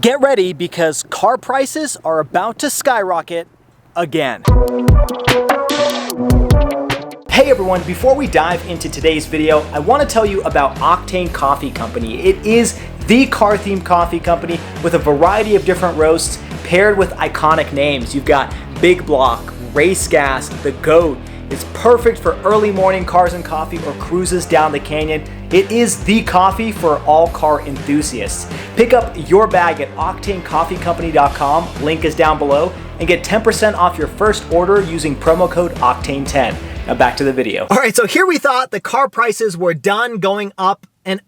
Get ready because car prices are about to skyrocket again. Hey everyone, before we dive into today's video, I want to tell you about Octane Coffee Company. It is the car-themed coffee company with a variety of different roasts paired with iconic names. You've got Big Block, Race Gas, The Goat. It's perfect for early morning cars and coffee or cruises down the canyon. It is the coffee for all car enthusiasts. Pick up your bag at OctaneCoffeeCompany.com, link is down below, and get 10% off your first order using promo code Octane10. Now back to the video. All right, so here we thought the car prices were done going up, and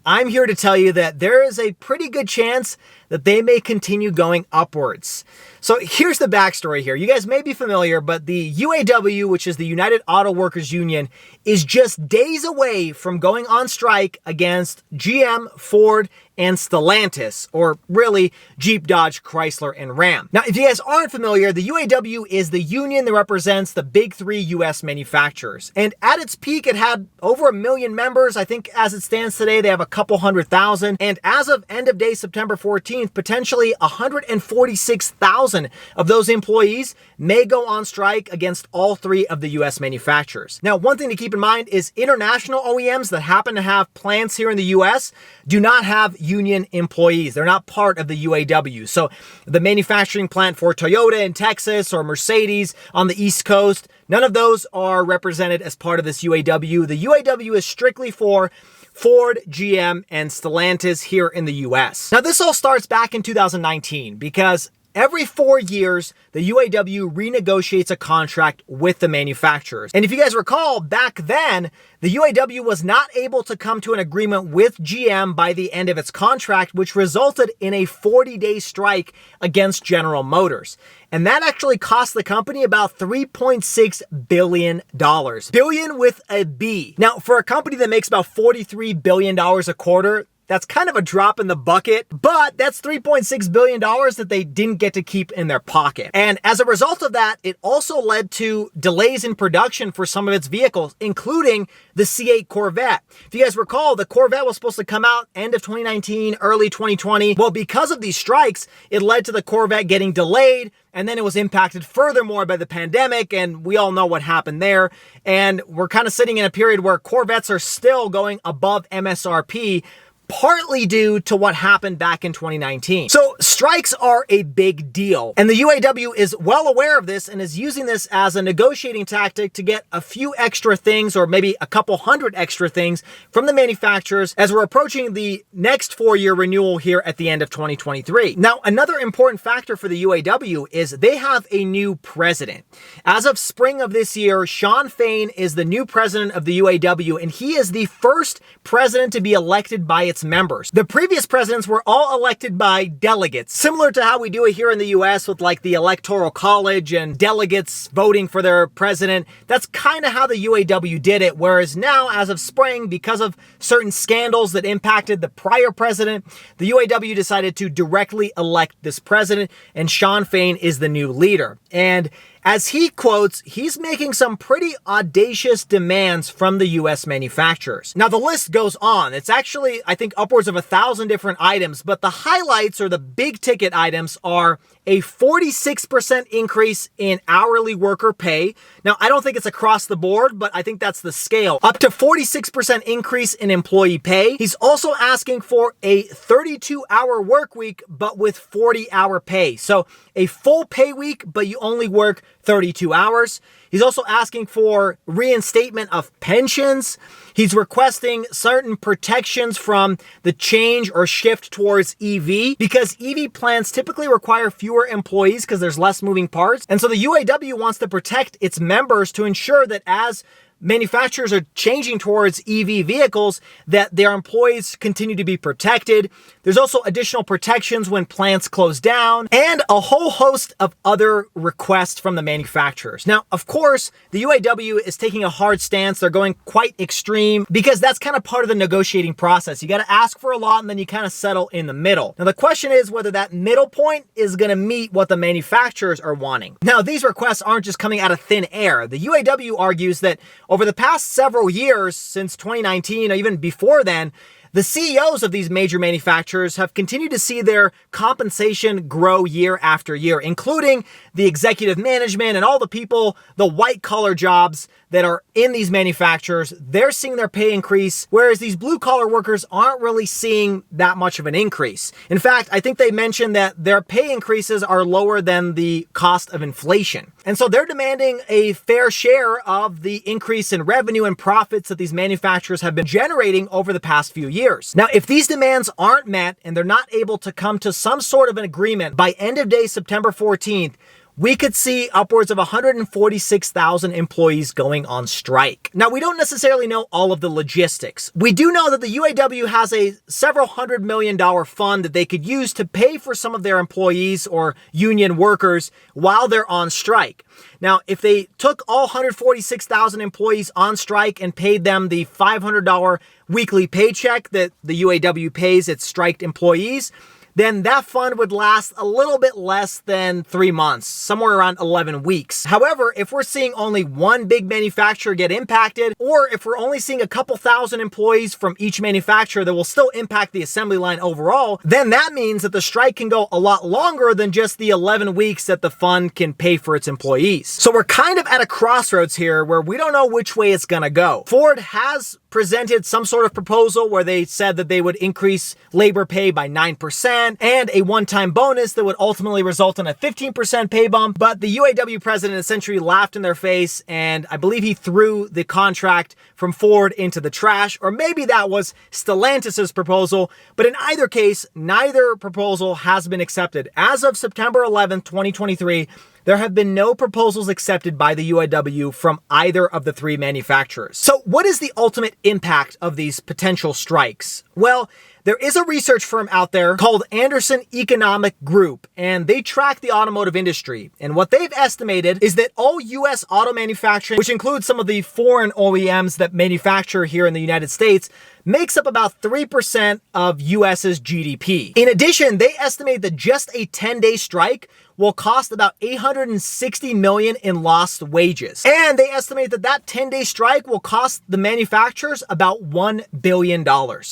I'm here to tell you that there is a pretty good chance that they may continue going upwards. So here's the backstory here. You guys may be familiar, but the UAW, which is the United Auto Workers Union, is just days away from going on strike against GM, Ford, and Stellantis, or really Jeep, Dodge, Chrysler, and Ram. Now, if you guys aren't familiar, the UAW is the union that represents the big three US manufacturers. And at its peak, it had over 1 million members. I think as it stands today, they have a couple 100,000. And as of end of day, September 14th, potentially 146,000 of those employees may go on strike against all three of the US manufacturers. Now, one thing to keep in mind is international OEMs that happen to have plants here in the US do not have union employees. They're not part of the UAW. So the manufacturing plant for Toyota in Texas or Mercedes on the East Coast, none of those are represented as part of this UAW. The UAW is strictly for Ford, GM, and Stellantis here in the US. Now, this all starts back in 2019 because every 4 years, the UAW renegotiates a contract with the manufacturers. And if you guys recall, back then, the UAW was not able to come to an agreement with GM by the end of its contract, which resulted in a 40-day strike against General Motors. And that actually cost the company about $3.6 billion. Billion with a B. Now, for a company that makes about $43 billion a quarter, that's kind of a drop in the bucket, but that's $3.6 billion that they didn't get to keep in their pocket. And as a result of that, it also led to delays in production for some of its vehicles, including the C8 Corvette. If you guys recall, the Corvette was supposed to come out end of 2019, early 2020. Well, because of these strikes, it led to the Corvette getting delayed, and then it was impacted furthermore by the pandemic, and we all know what happened there. And we're kind of sitting in a period where Corvettes are still going above MSRP, partly due to what happened back in 2019. So strikes are a big deal, and the UAW is well aware of this and is using this as a negotiating tactic to get a few extra things, or maybe a couple hundred extra things from the manufacturers as we're approaching the next 4-year renewal here at the end of 2023. Now, another important factor for the UAW is they have a new president. As of spring of this year, Shawn Fain is the new president of the UAW, and he is the first president to be elected by its members. The previous presidents were all elected by delegates, similar to how we do it here in the US with like the Electoral College and delegates voting for their president. That's kind of how the UAW did it, whereas now, as of spring, because of certain scandals that impacted the prior president, the UAW decided to directly elect this president, and Shawn Fain is the new leader. And as he quotes, he's making some pretty audacious demands from the US manufacturers. Now, the list goes on. It's actually, I think, upwards of 1,000 different items, but the highlights or the big ticket items are a 46% increase in hourly worker pay. Now, I don't think it's across the board, but I think that's the scale. Up to 46% increase in employee pay. He's also asking for a 32-hour work week, but with 40-hour pay. So a full pay week, but you only work 32 hours. He's also asking for reinstatement of pensions. He's requesting certain protections from the change or shift towards EV, because EV plants typically require fewer employees because there's less moving parts. And so the UAW wants to protect its members to ensure that as manufacturers are changing towards EV vehicles, that their employees continue to be protected. There's also additional protections when plants close down, and a whole host of other requests from the manufacturers. Now, of course, the UAW is taking a hard stance. They're going quite extreme because that's kind of part of the negotiating process. You got to ask for a lot, and then you kind of settle in the middle. Now, the question is whether that middle point is going to meet what the manufacturers are wanting. Now, these requests aren't just coming out of thin air. The UAW argues that over the past several years, since 2019 or even before then, The CEOs of these major manufacturers have continued to see their compensation grow year after year, including the executive management and all the people, the white-collar jobs that are in these manufacturers. They're seeing their pay increase, whereas these blue-collar workers aren't really seeing that much of an increase. In fact, I think they mentioned that their pay increases are lower than the cost of inflation. And so they're demanding a fair share of the increase in revenue and profits that these manufacturers have been generating over the past few years. Now, if these demands aren't met and they're not able to come to some sort of an agreement by end of day September 14th, we could see upwards of 146,000 employees going on strike. Now, we don't necessarily know all of the logistics. We do know that the UAW has a several $100 million fund that they could use to pay for some of their employees or union workers while they're on strike. Now, if they took all 146,000 employees on strike and paid them the $500 weekly paycheck that the UAW pays its striked employees, then that fund would last a little bit less than 3 months, somewhere around 11 weeks. However, if we're seeing only one big manufacturer get impacted, or if we're only seeing a couple thousand employees from each manufacturer that will still impact the assembly line overall, then that means that the strike can go a lot longer than just the 11 weeks that the fund can pay for its employees. So we're kind of at a crossroads here where we don't know which way it's gonna go. Ford has presented some sort of proposal where they said that they would increase labor pay by 9% and a one-time bonus that would ultimately result in a 15% pay bump. But the UAW president essentially laughed in their face, and I believe he threw the contract from Ford into the trash, or maybe that was Stellantis's proposal. But in either case, neither proposal has been accepted. As of September 11th, 2023, there have been no proposals accepted by the UAW from either of the three manufacturers. So what is the ultimate impact of these potential strikes? Well, there is a research firm out there called Anderson Economic Group, and they track the automotive industry. And what they've estimated is that all U.S. auto manufacturing, which includes some of the foreign OEMs that manufacture here in the United States, makes up about 3% of US's GDP. In addition, they estimate that just a 10-day strike will cost about $860 million in lost wages. And they estimate that that 10-day strike will cost the manufacturers about $1 billion.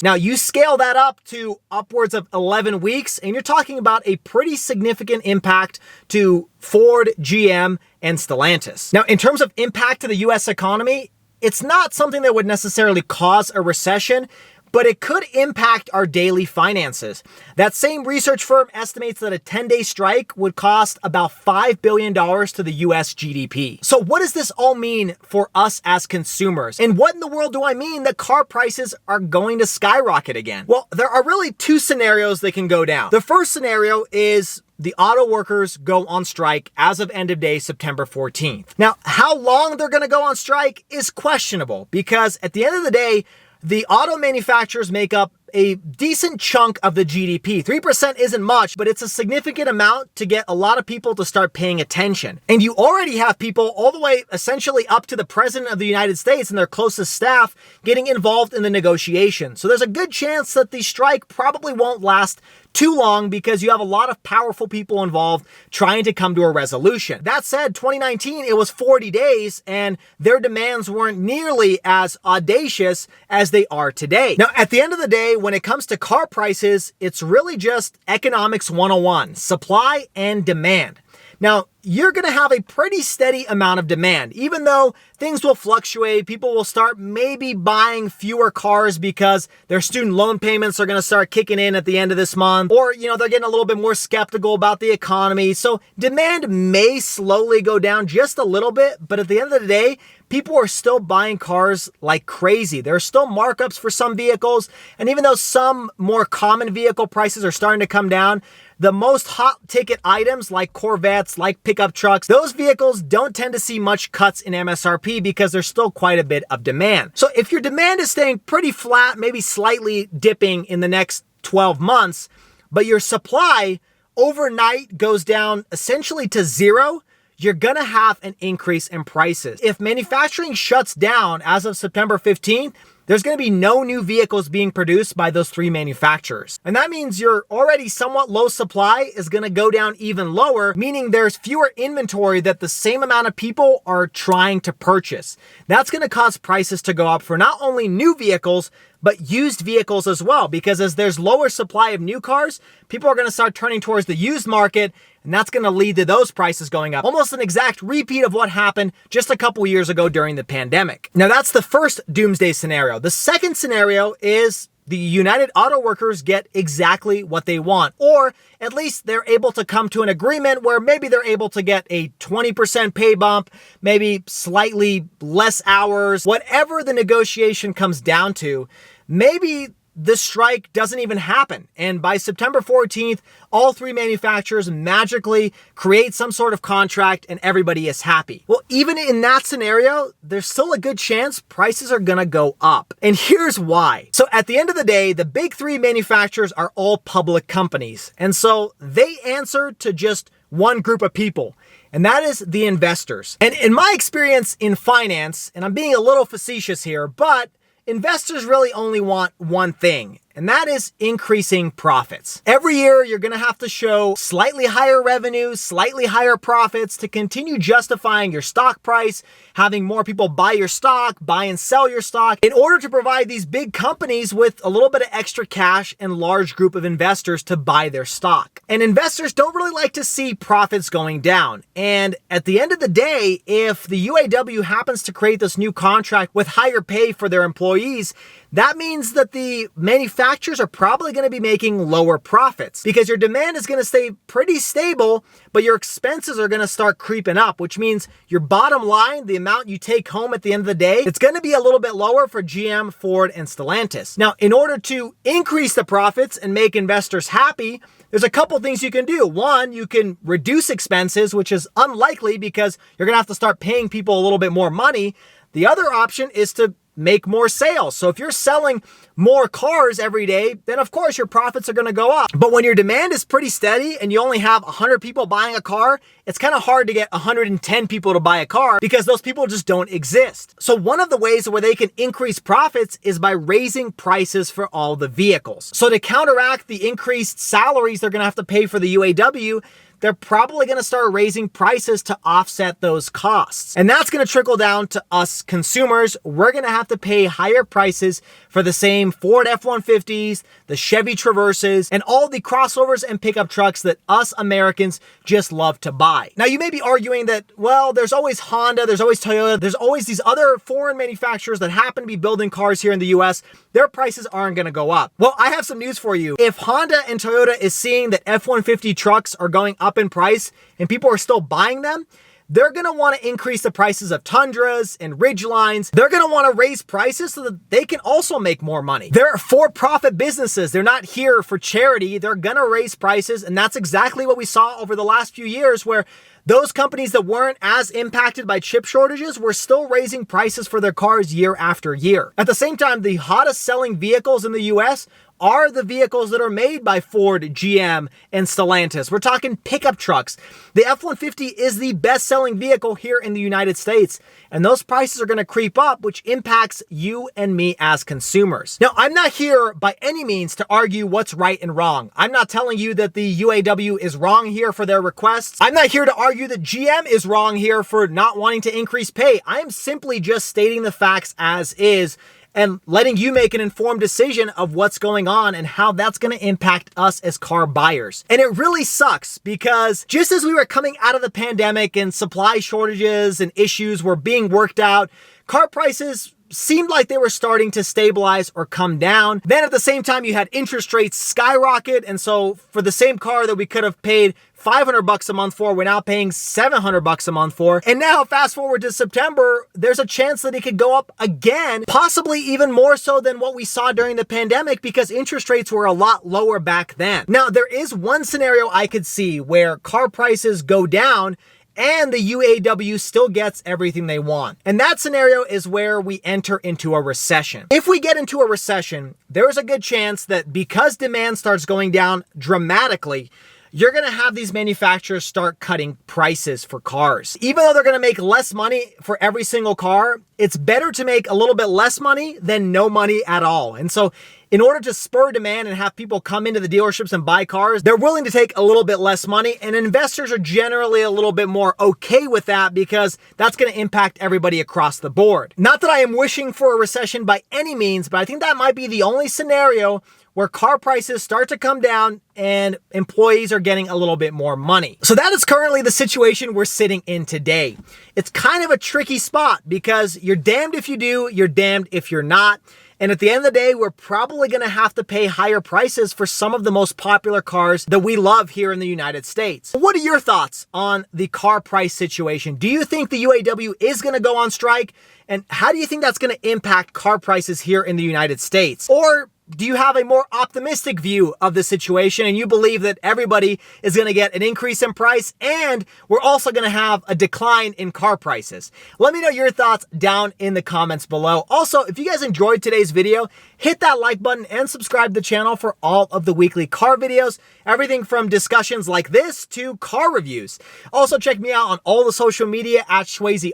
Now, you scale that up to upwards of 11 weeks, and you're talking about a pretty significant impact to Ford, GM, and Stellantis. Now, in terms of impact to the US economy, it's not something that would necessarily cause a recession, but it could impact our daily finances. That same research firm estimates that a 10-day strike would cost about $5 billion to the US GDP. So what does this all mean for us as consumers? And what in the world do I mean that car prices are going to skyrocket again? Well, there are really two scenarios that can go down. The first scenario is the auto workers go on strike as of end of day September 14th. Now, how long they're gonna go on strike is questionable, because at the end of the day, the auto manufacturers make up a decent chunk of the GDP. 3% isn't much, but it's a significant amount to get a lot of people to start paying attention. And you already have people all the way essentially up to the President of the United States and their closest staff getting involved in the negotiation. So there's a good chance that the strike probably won't last too long, because you have a lot of powerful people involved trying to come to a resolution. That said, 2019, it was 40 days and their demands weren't nearly as audacious as they are today. Now, at the end of the day, when it comes to car prices, it's really just economics 101, supply and demand. Now, you're going to have a pretty steady amount of demand. Even though things will fluctuate, people will start maybe buying fewer cars because their student loan payments are going to start kicking in at the end of this month, or, they're getting a little bit more skeptical about the economy. So demand may slowly go down just a little bit, but at the end of the day, people are still buying cars like crazy. There are still markups for some vehicles, and even though some more common vehicle prices are starting to come down, the most hot ticket items like Corvettes, like pickup trucks, those vehicles don't tend to see much cuts in MSRP because there's still quite a bit of demand. So if your demand is staying pretty flat, maybe slightly dipping in the next 12 months, but your supply overnight goes down essentially to zero, you're gonna have an increase in prices. If manufacturing shuts down as of September 15th, there's going to be no new vehicles being produced by those three manufacturers. And that means your already somewhat low supply is going to go down even lower, meaning there's fewer inventory that the same amount of people are trying to purchase. That's going to cause prices to go up for not only new vehicles, but used vehicles as well, because as there's lower supply of new cars, people are going to start turning towards the used market, and that's going to lead to those prices going up. Almost an exact repeat of what happened just a couple years ago during the pandemic. Now, that's the first doomsday scenario. The second scenario is the United Auto Workers get exactly what they want, or at least they're able to come to an agreement where maybe they're able to get a 20% pay bump, maybe slightly less hours, whatever the negotiation comes down to. Maybe the strike doesn't even happen, and by September 14th, all three manufacturers magically create some sort of contract and everybody is happy. Well, even in that scenario, there's still a good chance prices are gonna go up. And here's why. So at the end of the day, the big three manufacturers are all public companies, and so they answer to just one group of people, and that is the investors. And in my experience in finance, and I'm being a little facetious here, but investors really only want one thing, and that is increasing profits. Every year, you're gonna have to show slightly higher revenues, slightly higher profits to continue justifying your stock price, having more people buy your stock, buy and sell your stock, in order to provide these big companies with a little bit of extra cash and large group of investors to buy their stock. And investors don't really like to see profits going down. And at the end of the day, if the UAW happens to create this new contract with higher pay for their employees, that means that the manufacturers are probably going to be making lower profits, because your demand is going to stay pretty stable, but your expenses are going to start creeping up, which means your bottom line, the amount you take home at the end of the day, it's going to be a little bit lower for GM, Ford, and Stellantis. Now, in order to increase the profits and make investors happy, there's a couple things you can do. One, you can reduce expenses, which is unlikely because you're going to have to start paying people a little bit more money. The other option is to make more sales. So if you're selling more cars every day, then of course your profits are going to go up. But when your demand is pretty steady and you only have 100 people buying a car, it's kind of hard to get 110 people to buy a car because those people just don't exist. So one of the ways where they can increase profits is by raising prices for all the vehicles. So to counteract the increased salaries they're going to have to pay for the UAW, they're probably going to start raising prices to offset those costs. And that's going to trickle down to us consumers. We're going to have to pay higher prices for the same Ford F-150s, the Chevy Traverses, and all the crossovers and pickup trucks that us Americans just love to buy. Now, you may be arguing that, well, there's always Honda, there's always Toyota, there's always these other foreign manufacturers that happen to be building cars here in the US. Their prices aren't going to go up. Well, I have some news for you. If Honda and Toyota is seeing that F-150 trucks are going up in price and people are still buying them, they're going to want to increase the prices of Tundras and Ridgelines. They're going to want to raise prices so that they can also make more money. They're for-profit businesses. They're not here for charity. They're going to raise prices, and that's exactly what we saw over the last few years, where those companies that weren't as impacted by chip shortages were still raising prices for their cars year after year. At the same time, the hottest selling vehicles in the US are the vehicles that are made by Ford, GM, and Stellantis. We're talking pickup trucks. The F-150 is the best-selling vehicle here in the United States, and those prices are going to creep up, which impacts you and me as consumers. Now, I'm not here by any means to argue what's right and wrong. I'm not telling you that the UAW is wrong here for their requests. I'm not here to argue that GM is wrong here for not wanting to increase pay. I am simply just stating the facts as is and letting you make an informed decision of what's going on and how that's going to impact us as car buyers. And it really sucks because just as we were coming out of the pandemic and supply shortages and issues were being worked out, car prices seemed like they were starting to stabilize or come down. Then at the same time, you had interest rates skyrocket. And so for the same car that we could have paid $500 a month for, we're now paying $700 a month for. And now fast forward to September, there's a chance that it could go up again, possibly even more so than what we saw during the pandemic because interest rates were a lot lower back then. Now, there is one scenario I could see where car prices go down and the UAW still gets everything they want. And that scenario is where we enter into a recession. If we get into a recession, there is a good chance that because demand starts going down dramatically, you're going to have these manufacturers start cutting prices for cars. Even though they're going to make less money for every single car, it's better to make a little bit less money than no money at all. And so in order to spur demand and have people come into the dealerships and buy cars, they're willing to take a little bit less money, and investors are generally a little bit more okay with that because that's going to impact everybody across the board. Not that I am wishing for a recession by any means, but I think that might be the only scenario where car prices start to come down and employees are getting a little bit more money. So that is currently the situation we're sitting in today. It's kind of a tricky spot because you're damned if you do, you're damned if you're not. And at the end of the day, we're probably going to have to pay higher prices for some of the most popular cars that we love here in the United States. What are your thoughts on the car price situation? Do you think the UAW is going to go on strike? And how do you think that's going to impact car prices here in the United States? Or do you have a more optimistic view of the situation and you believe that everybody is going to get an increase in price and we're also going to have a decline in car prices? Let me know your thoughts down in the comments below. Also, if you guys enjoyed today's video, hit that like button and subscribe to the channel for all of the weekly car videos, everything from discussions like this to car reviews. Also, check me out on all the social media at Shwazy_.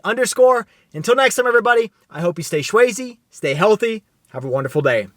Until next time, everybody, I hope you stay Shwazy, stay healthy, have a wonderful day.